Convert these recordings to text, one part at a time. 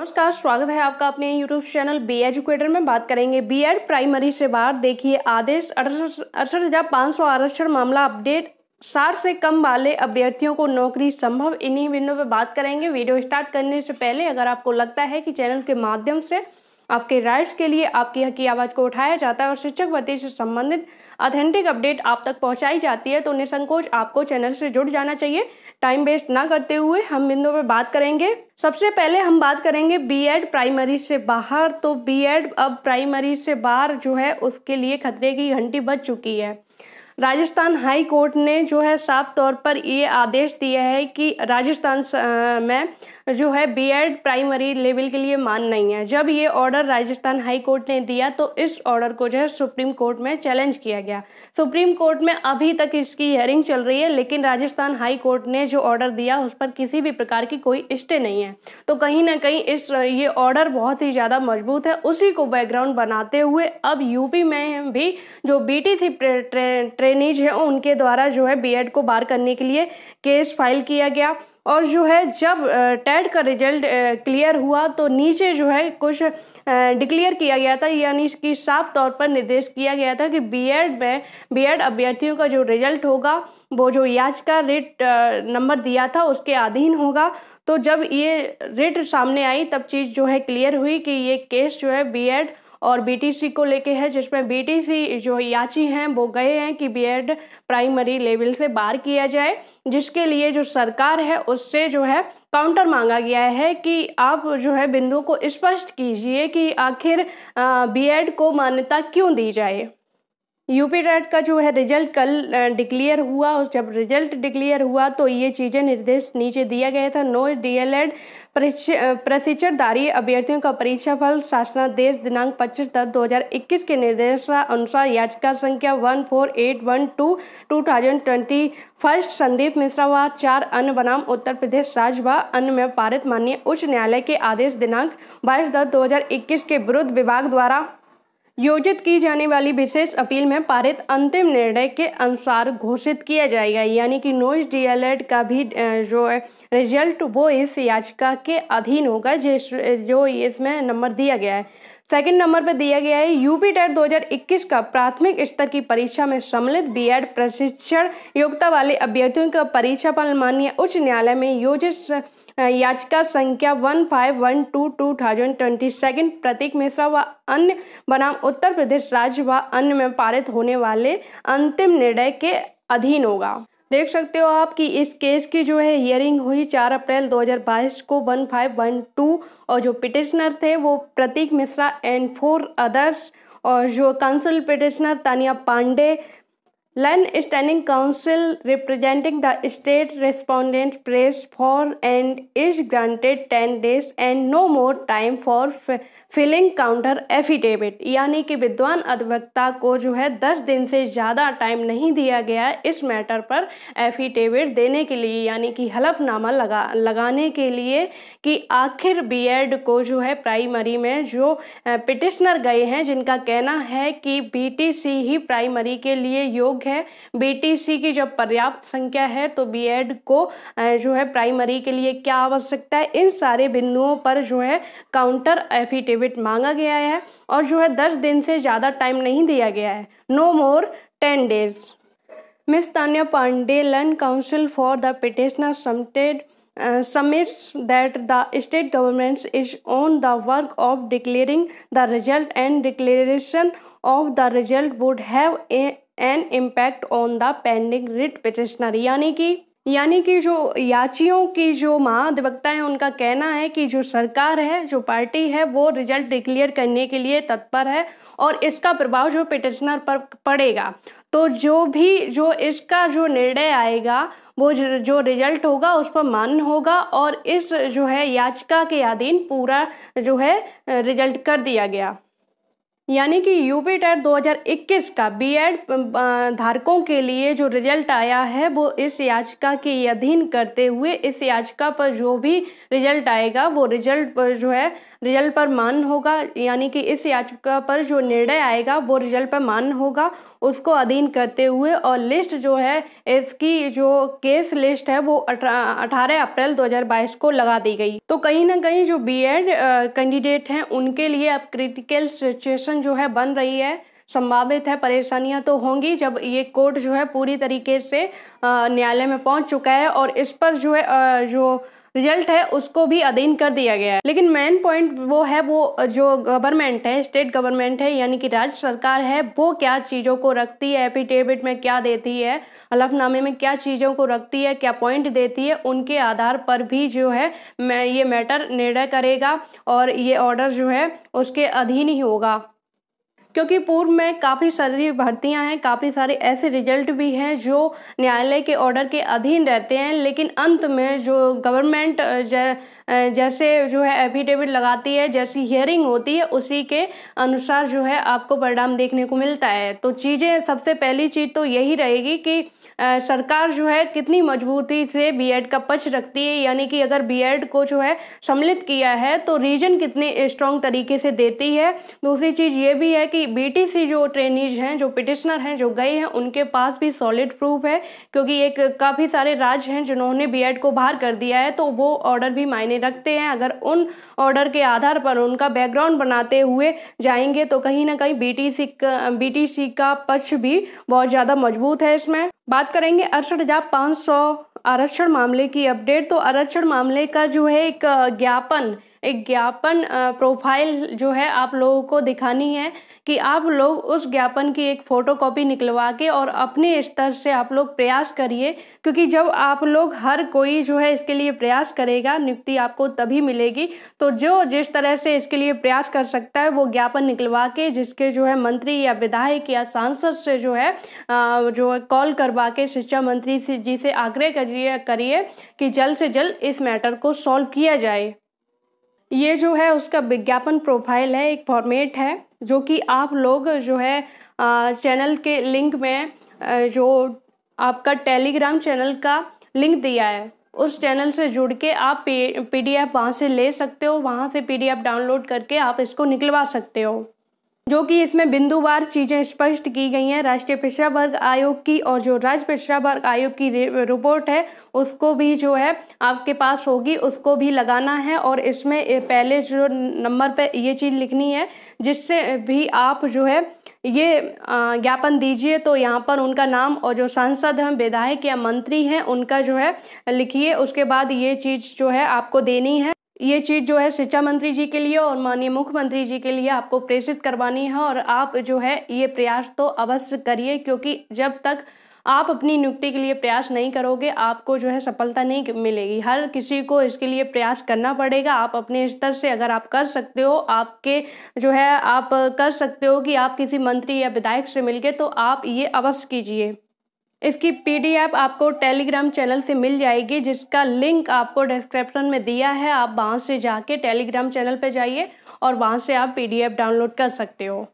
नमस्कार, स्वागत है आपका अपने यूट्यूब चैनल बी एजुकेटर में। बात करेंगे बीएड प्राइमरी से बाहर। देखिए आदेश 68,500 आरक्षण मामला अपडेट। 60 से कम वाले अभ्यर्थियों को नौकरी संभव, इन्हीं बिंदुओं पे बात करेंगे। वीडियो स्टार्ट करने से पहले अगर आपको लगता है कि चैनल के माध्यम से आपके राइट्स के लिए आपकी हक की आवाज़ को उठाया जाता है और शिक्षक भर्ती से संबंधित ऑथेंटिक अपडेट आप तक पहुंचाई जाती है तो निसंकोच आपको चैनल से जुड़ जाना चाहिए। टाइम वेस्ट ना करते हुए हम बिंदुओं पे बात करेंगे। सबसे पहले हम बात करेंगे बीएड प्राइमरी से बाहर। तो बीएड अब प्राइमरी से बाहर जो है उसके लिए खतरे की घंटी बज चुकी है। राजस्थान हाई कोर्ट ने जो है साफ तौर पर ये आदेश दिया है कि राजस्थान में जो है बीएड प्राइमरी लेवल के लिए मान नहीं है। जब ये ऑर्डर राजस्थान हाई कोर्ट ने दिया तो इस ऑर्डर को जो है सुप्रीम कोर्ट में चैलेंज किया गया। सुप्रीम कोर्ट में अभी तक इसकी हियरिंग चल रही है, लेकिन राजस्थान हाई कोर्ट ने जो ऑर्डर दिया उस पर किसी भी प्रकार की कोई स्टे नहीं है। तो कहीं ना कहीं ये ऑर्डर बहुत ही ज़्यादा मजबूत है। उसी को बैकग्राउंड बनाते हुए अब यूपी में भी जो बीटीसी ट्रेनीज है उनके द्वारा जो है बीएड को बार करने के लिए केस फाइल किया गया। और जो है जब टेट का रिजल्ट क्लियर हुआ तो नीचे जो है कुछ डिक्लेयर किया गया था, यानी कि साफ तौर पर निर्देश किया गया था कि बीएड अभ्यर्थियों का जो रिजल्ट होगा वो जो याचिका रिट नंबर दिया था उसके अधीन होगा। तो जब ये रिट सामने आई तब चीज़ जो है क्लियर हुई कि ये केस जो है बीएड और बीटीसी को लेके है, जिसमें बीटीसी जो याची हैं वो गए हैं कि बीएड प्राइमरी लेवल से बाहर किया जाए, जिसके लिए जो सरकार है उससे जो है काउंटर मांगा गया है कि आप जो है बिंदु को स्पष्ट कीजिए कि आखिर बीएड को मान्यता क्यों दी जाए। यूपी टेट का जो है रिजल्ट कल डिक्लेयर हुआ और जब रिजल्ट डिक्लेयर हुआ तो ये चीज़ें निर्देश नीचे दिया गया था। नो डीएलएड प्रशिक्षणधारी अभ्यर्थियों का परीक्षा फल शासनादेश दिनांक 25/10/2021 के निर्देशानुसार याचिका संख्या 14812/2021 संदीप मिश्रा व 4 अन्य बनाम उत्तर प्रदेश राज्य व अन्य में पारित माननीय उच्च न्यायालय के आदेश दिनांक 22/10/2021 के विरुद्ध विभाग द्वारा योजित की जाने वाली विशेष अपील में पारित अंतिम निर्णय के अनुसार घोषित किया जाएगा। यानी कि नोइस डीएलएड का भी जो रिजल्ट वो इस याचिका के अधीन होगा जो इसमें नंबर दिया गया है। सेकंड नंबर पर दिया गया है यूपी टेट 2021 का प्राथमिक स्तर की परीक्षा में सम्मिलित बीएड प्रशिक्षण योग्यता वाले अभ्यर्थियों का परीक्षा फल माननीय उच्च न्यायालय में योजित याचिका संख्या 1512/2022 प्रतीक मिश्रा व अन्य बनाम उत्तर प्रदेश राज्य व अन्य में पारित होने वाले अंतिम निर्णय के अधीन होगा। देख सकते हो आप कि इस केस की जो है हियरिंग हुई 4 अप्रैल 2022 को 1512 और जो पिटिशनर थे वो प्रतीक मिश्रा एंड 4 अदर्स और जो counsel petitioner Tania Pandey Land Standing Council representing the state respondent press for and is granted 10 days and no more time for filling counter affidavit। यानी कि विद्वान अधिवक्ता को जो है 10 दिन से ज़्यादा टाइम नहीं दिया गया है इस मैटर पर एफिडेविट देने के लिए, यानी कि हलफनामा लगाने के लिए कि आखिर बीएड को जो है प्राइमरी में जो पिटिशनर गए हैं जिनका कहना है कि बीटीसी ही प्राइमरी के लिए योग्य है, बीटीसी की जब पर्याप्त संख्या है तो बीएड को जो है प्राइमरी के लिए क्या आवश्यकता है, इन सारे बिंदुओं पर जो है काउंटर एफिडेविट मांगा गया है और जो है 10 दिन से ज़्यादा टाइम नहीं दिया गया है, no more 10 days. Miss Tanya Pandey learned counsel for the petitioner submits that the state government is on the work of declaring the result and declaration of the result would have an impact on the pending writ petitioner। यानी कि जो याचियों की जो महाधिवक्ता है उनका कहना है कि जो सरकार है, जो पार्टी है वो रिजल्ट डिक्लेयर करने के लिए तत्पर है और इसका प्रभाव जो पिटिशनर पर पड़ेगा। तो जो इसका जो निर्णय आएगा वो जो रिजल्ट होगा उस पर मान्य होगा और इस जो है याचिका के अधीन पूरा जो है रिजल्ट कर दिया गया। यानी कि यूपी टेट 2021 का बीएड धारकों के लिए जो रिजल्ट आया है वो इस याचिका के अधीन करते हुए इस याचिका पर जो भी रिजल्ट आएगा वो रिजल्ट पर जो है रिजल्ट पर मान्य होगा। यानी कि इस याचिका पर जो निर्णय आएगा वो रिजल्ट पर मान्य होगा, उसको अधीन करते हुए। और लिस्ट जो है इसकी जो केस लिस्ट है वो 18 अप्रैल 2022 को लगा दी गई। तो कहीं ना कहीं जो बीएड कैंडिडेट हैं उनके लिए अब क्रिटिकल सिचुएशन जो है बन रही है। संभावित है परेशानियां तो होंगी जब ये कोर्ट जो है पूरी तरीके से न्यायालय में पहुंच चुका है और इस पर जो है जो रिजल्ट है उसको भी अधीन कर दिया गया है। लेकिन मेन पॉइंट वो है वो जो गवर्नमेंट है, स्टेट गवर्नमेंट है यानी कि राज्य सरकार है, वो क्या चीज़ों को रखती है, एफिडेविट में क्या देती है, हलफनामे में क्या चीज़ों को रखती है, क्या पॉइंट देती है, उनके आधार पर भी जो है ये मैटर निर्णय करेगा और ये ऑर्डर जो है उसके अधीन ही होगा। क्योंकि पूर्व में काफ़ी सारी भर्तियां हैं, काफ़ी सारे ऐसे रिजल्ट भी हैं जो न्यायालय के ऑर्डर के अधीन रहते हैं, लेकिन अंत में जो गवर्नमेंट जैसे जो है एफिडेविट लगाती है, जैसी हियरिंग होती है उसी के अनुसार जो है आपको परिणाम देखने को मिलता है। तो चीज़ें सबसे पहली चीज़ तो यही रहेगी कि सरकार जो है कितनी मजबूती से बीएड का पक्ष रखती है, यानी कि अगर बीएड को जो है सम्मिलित किया है तो रीजन कितने स्ट्रॉन्ग तरीके से देती है। दूसरी चीज़ ये भी है कि बीटीसी जो ट्रेनीज हैं, जो पिटिशनर हैं, जो गए हैं, उनके पास भी सॉलिड प्रूफ है, क्योंकि एक काफ़ी सारे राज्य हैं जिन्होंने बीएड को बाहर कर दिया है, तो वो ऑर्डर भी मायने रखते हैं। अगर उन ऑर्डर के आधार पर उनका बैकग्राउंड बनाते हुए जाएंगे तो कहीं ना कहीं बीटीसी का पक्ष भी बहुत ज़्यादा मजबूत है। इसमें बात करेंगे 68,500 आरक्षण मामले की अपडेट। तो आरक्षण मामले का जो है एक ज्ञापन प्रोफाइल जो है आप लोगों को दिखानी है कि आप लोग उस ज्ञापन की एक फोटोकॉपी निकलवा के और अपने स्तर से आप लोग प्रयास करिए, क्योंकि जब आप लोग हर कोई जो है इसके लिए प्रयास करेगा नियुक्ति आपको तभी मिलेगी। तो जो जिस तरह से इसके लिए प्रयास कर सकता है वो ज्ञापन निकलवा के जिसके जो है मंत्री या विधायक या सांसद से जो है कॉल करवा के शिक्षा मंत्री जी से आग्रह करिए कि जल्द से जल्द इस मैटर को सॉल्व किया जाए। ये जो है उसका विज्ञापन प्रोफाइल है, एक फॉर्मेट है जो कि आप लोग जो है चैनल के लिंक में जो आपका टेलीग्राम चैनल का लिंक दिया है उस चैनल से जुड़ के आप पीडीएफ वहाँ से ले सकते हो, वहाँ से पीडीएफ डाउनलोड करके आप इसको निकलवा सकते हो। जो कि इसमें बिंदुवार चीज़ें स्पष्ट की गई हैं राष्ट्रीय पिछड़ा वर्ग आयोग की, और जो राज्य पिछड़ा वर्ग आयोग की रिपोर्ट है उसको भी जो है आपके पास होगी, उसको भी लगाना है। और इसमें पहले जो नंबर पे ये चीज़ लिखनी है जिससे भी आप जो है ये ज्ञापन दीजिए, तो यहाँ पर उनका नाम और जो सांसद हैं, विधायक या मंत्री हैं उनका जो है लिखिए। उसके बाद ये चीज़ जो है आपको देनी है। ये चीज़ जो है शिक्षा मंत्री जी के लिए और माननीय मुख्यमंत्री जी के लिए आपको प्रेषित करवानी है। और आप जो है ये प्रयास तो अवश्य करिए, क्योंकि जब तक आप अपनी नियुक्ति के लिए प्रयास नहीं करोगे आपको जो है सफलता नहीं मिलेगी। हर किसी को इसके लिए प्रयास करना पड़ेगा। आप अपने स्तर से अगर आप कर सकते हो, आपके जो है आप कर सकते हो कि आप किसी मंत्री या विधायक से मिलके, तो आप ये अवश्य कीजिए। इसकी पीडीएफ आपको टेलीग्राम चैनल से मिल जाएगी, जिसका लिंक आपको डिस्क्रिप्शन में दिया है। आप वहाँ से जाके टेलीग्राम चैनल पे जाइए और वहाँ से आप पीडीएफ डाउनलोड कर सकते हो।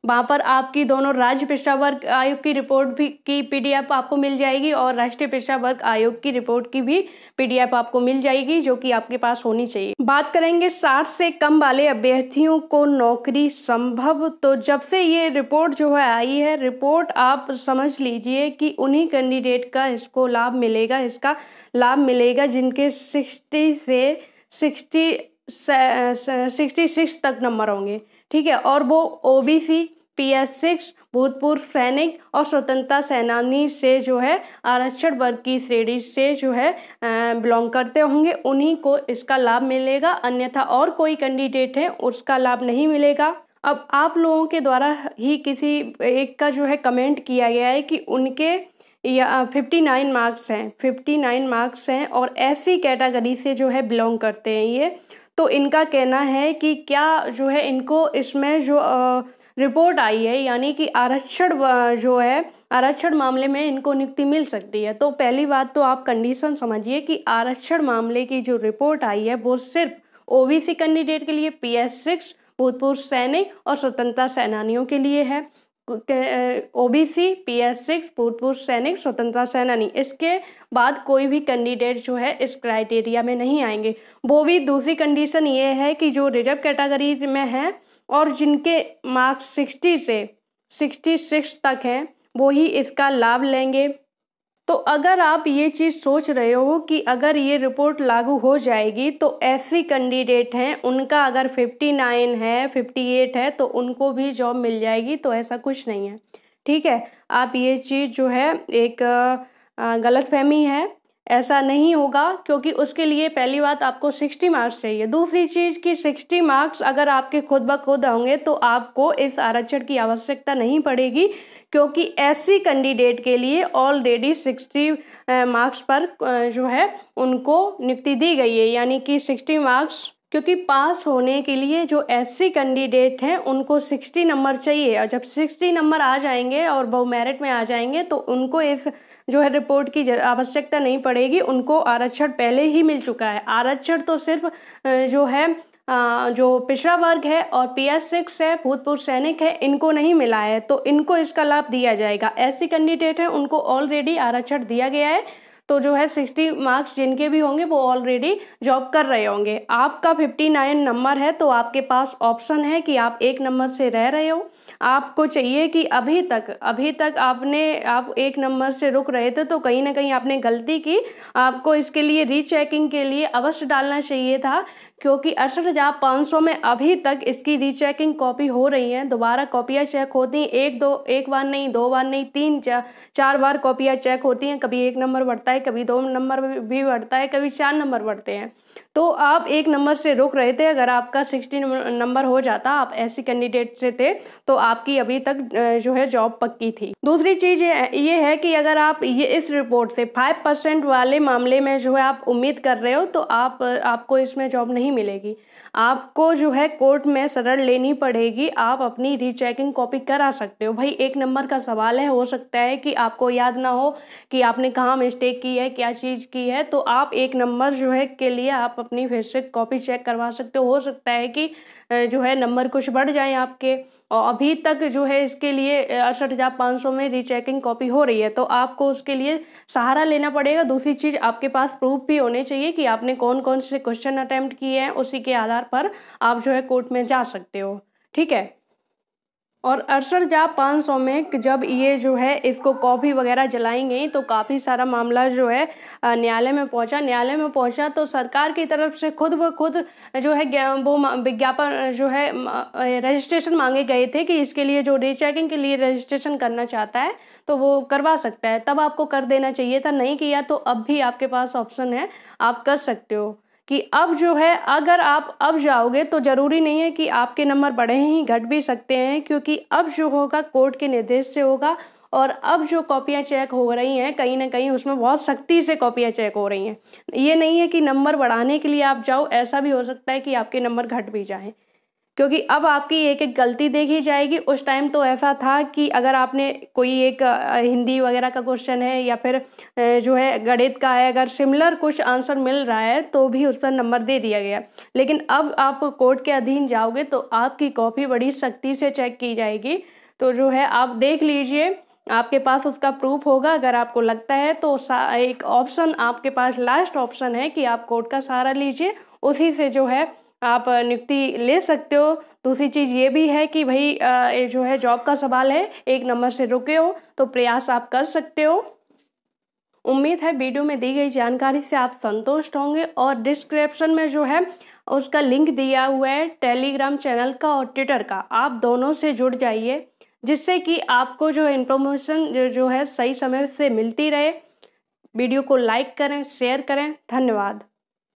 वहाँ पर आपकी दोनों राज्य पिछड़ा वर्ग आयोग की रिपोर्ट भी की पीडीएफ आपको मिल जाएगी और राष्ट्रीय पिछड़ा वर्ग आयोग की रिपोर्ट की भी पीडीएफ आपको मिल जाएगी, जो कि आपके पास होनी चाहिए। बात करेंगे 60 से कम वाले अभ्यर्थियों को नौकरी संभव। तो जब से ये रिपोर्ट जो है आई है, रिपोर्ट आप समझ लीजिए कि उन्हीं कैंडिडेट का इसको लाभ मिलेगा, इसका लाभ मिलेगा जिनके 60 से 66 तक नंबर होंगे, ठीक है। और वो ओबीसी, PS6, भूतपूर्व सैनिक और स्वतंत्रता सेनानी से जो है आरक्षण वर्ग की श्रेणी से जो है बिलोंग करते होंगे, उन्हीं को इसका लाभ मिलेगा। अन्यथा और कोई कैंडिडेट है उसका लाभ नहीं मिलेगा। अब आप लोगों के द्वारा ही किसी एक का जो है कमेंट किया गया है कि उनके 59 मार्क्स हैं और ऐसी कैटेगरी से जो है बिलोंग करते हैं ये। तो इनका कहना है कि क्या जो है इनको इसमें जो रिपोर्ट आई है, यानी कि आरक्षण जो है आरक्षण मामले में इनको नियुक्ति मिल सकती है। तो पहली बात तो आप कंडीशन समझिए कि आरक्षण मामले की जो रिपोर्ट आई है वो सिर्फ ओबीसी कैंडिडेट के लिए, PS6, भूतपूर्व सैनिक और स्वतंत्रता सेनानियों के लिए है। ओबीसी, PS6, भूतपूर्व सैनिक, स्वतंत्रता सेनानी, इसके बाद कोई भी कैंडिडेट जो है इस क्राइटेरिया में नहीं आएंगे। वो भी दूसरी कंडीशन ये है कि जो रिजर्व कैटेगरी में है और जिनके मार्क्स 60 से 66 तक हैं वो ही इसका लाभ लेंगे। तो अगर आप ये चीज़ सोच रहे हो कि अगर ये रिपोर्ट लागू हो जाएगी तो ऐसी कैंडिडेट हैं उनका अगर 59 है, 58 है तो उनको भी जॉब मिल जाएगी, तो ऐसा कुछ नहीं है। ठीक है, आप ये चीज़ जो है एक गलतफहमी है, ऐसा नहीं होगा, क्योंकि उसके लिए पहली बात आपको 60 मार्क्स चाहिए। दूसरी चीज़ कि 60 मार्क्स अगर आपके खुद ब खुद होंगे तो आपको इस आरक्षण की आवश्यकता नहीं पड़ेगी, क्योंकि ऐसी कैंडिडेट के लिए ऑलरेडी 60 मार्क्स पर जो है उनको नियुक्ति दी गई है, यानी कि 60 मार्क्स, क्योंकि पास होने के लिए जो SC कैंडिडेट हैं उनको 60 नंबर चाहिए, और जब 60 नंबर आ जाएंगे और वो मेरिट में आ जाएंगे तो उनको इस जो है रिपोर्ट की आवश्यकता नहीं पड़ेगी, उनको आरक्षण पहले ही मिल चुका है। आरक्षण तो सिर्फ जो है जो पिछड़ा वर्ग है और PS6 है, भूतपूर्व सैनिक है, इनको नहीं मिला है, तो इनको इसका लाभ दिया जाएगा। ऐसे कैंडिडेट हैं उनको ऑलरेडी आरक्षण दिया गया है, तो जो है 60 मार्क्स जिनके भी होंगे वो ऑलरेडी जॉब कर रहे होंगे। आपका 59 नंबर है तो आपके पास ऑप्शन है कि आप 1 नंबर से रह रहे हो, आपको चाहिए कि अभी तक आप 1 नंबर से रुक रहे थे तो कहीं ना कहीं आपने गलती की, आपको इसके लिए रीचेकिंग के लिए अवश्य डालना चाहिए था, क्योंकि 68,500 में अभी तक इसकी रीचेकिंग कॉपी हो रही है। दोबारा कॉपियाँ चेक होती हैं, एक बार नहीं, 2 बार नहीं, 3-4 बार कॉपियाँ चेक होती हैं। कभी 1 नंबर बढ़ता है, कभी 2 नंबर भी बढ़ता है, कभी 4 नंबर बढ़ते हैं। तो आप 1 नंबर से रुक रहे थे, अगर आपका 60 नंबर हो जाता, आप ऐसी कैंडिडेट से थे तो आपकी अभी तक जो है जॉब पक्की थी। दूसरी चीज़ ये है कि अगर आप ये इस रिपोर्ट से 5% वाले मामले में जो है आप उम्मीद कर रहे हो तो आपको इसमें जॉब नहीं मिलेगी। आपको जो है कोर्ट में शरण लेनी पड़ेगी, आप अपनी रीचेकिंग कॉपी करा सकते हो। भाई 1 नंबर का सवाल है, हो सकता है कि आपको याद ना हो कि आपने कहाँ मिस्टेक की है, क्या चीज़ की है, तो आप 1 नंबर जो है के लिए आप अपनी फिर से कॉपी चेक करवा सकते हो सकता है कि जो है नंबर कुछ बढ़ जाए आपके, और अभी तक जो है इसके लिए 68,500 में रीचेकिंग कॉपी हो रही है, तो आपको उसके लिए सहारा लेना पड़ेगा। दूसरी चीज़, आपके पास प्रूफ भी होने चाहिए कि आपने कौन कौन से क्वेश्चन अटेम्प्ट किए हैं, उसी के आधार पर आप जो है कोर्ट में जा सकते हो। ठीक है, और 68,500 में जब ये जो है इसको कॉपी वगैरह जलाई गई तो काफ़ी सारा मामला जो है न्यायालय में पहुंचा तो सरकार की तरफ से खुद ब खुद जो है वो विज्ञापन जो है रजिस्ट्रेशन मांगे गए थे कि इसके लिए जो रीचेकिंग के लिए रजिस्ट्रेशन करना चाहता है तो वो करवा सकता है, तब आपको कर देना चाहिए था, नहीं किया तो अब भी आपके पास ऑप्शन है, आप कर सकते हो। कि अब जो है अगर आप अब जाओगे तो ज़रूरी नहीं है कि आपके नंबर बढ़े ही, घट भी सकते हैं, क्योंकि अब जो होगा कोर्ट के निर्देश से होगा। और अब जो कॉपियाँ चेक हो रही हैं कहीं ना कहीं उसमें बहुत सख्ती से कॉपियाँ चेक हो रही हैं। ये नहीं है कि नंबर बढ़ाने के लिए आप जाओ, ऐसा भी हो सकता है कि आपके नंबर घट भी जाएँ, क्योंकि अब आपकी एक एक गलती देखी जाएगी। उस टाइम तो ऐसा था कि अगर आपने कोई एक हिंदी वगैरह का क्वेश्चन है या फिर जो है गणित का है, अगर सिमिलर कुछ आंसर मिल रहा है तो भी उस पर नंबर दे दिया गया। लेकिन अब आप कोर्ट के अधीन जाओगे तो आपकी कॉपी बड़ी सख्ती से चेक की जाएगी। तो जो है आप देख लीजिए, आपके पास उसका प्रूफ होगा। अगर आपको लगता है तो एक ऑप्शन आपके पास लास्ट ऑप्शन है कि आप कोर्ट का सहारा लीजिए, उसी से जो है आप नियुक्ति ले सकते हो। दूसरी चीज़ ये भी है कि भाई जो है जॉब का सवाल है, 1 नंबर से रुके हो तो प्रयास आप कर सकते हो। उम्मीद है वीडियो में दी गई जानकारी से आप संतुष्ट होंगे, और डिस्क्रिप्शन में जो है उसका लिंक दिया हुआ है टेलीग्राम चैनल का और ट्विटर का, आप दोनों से जुड़ जाइए, जिससे कि आपको जो इन्फॉर्मेशन जो है सही समय से मिलती रहे। वीडियो को लाइक करें, शेयर करें। धन्यवाद।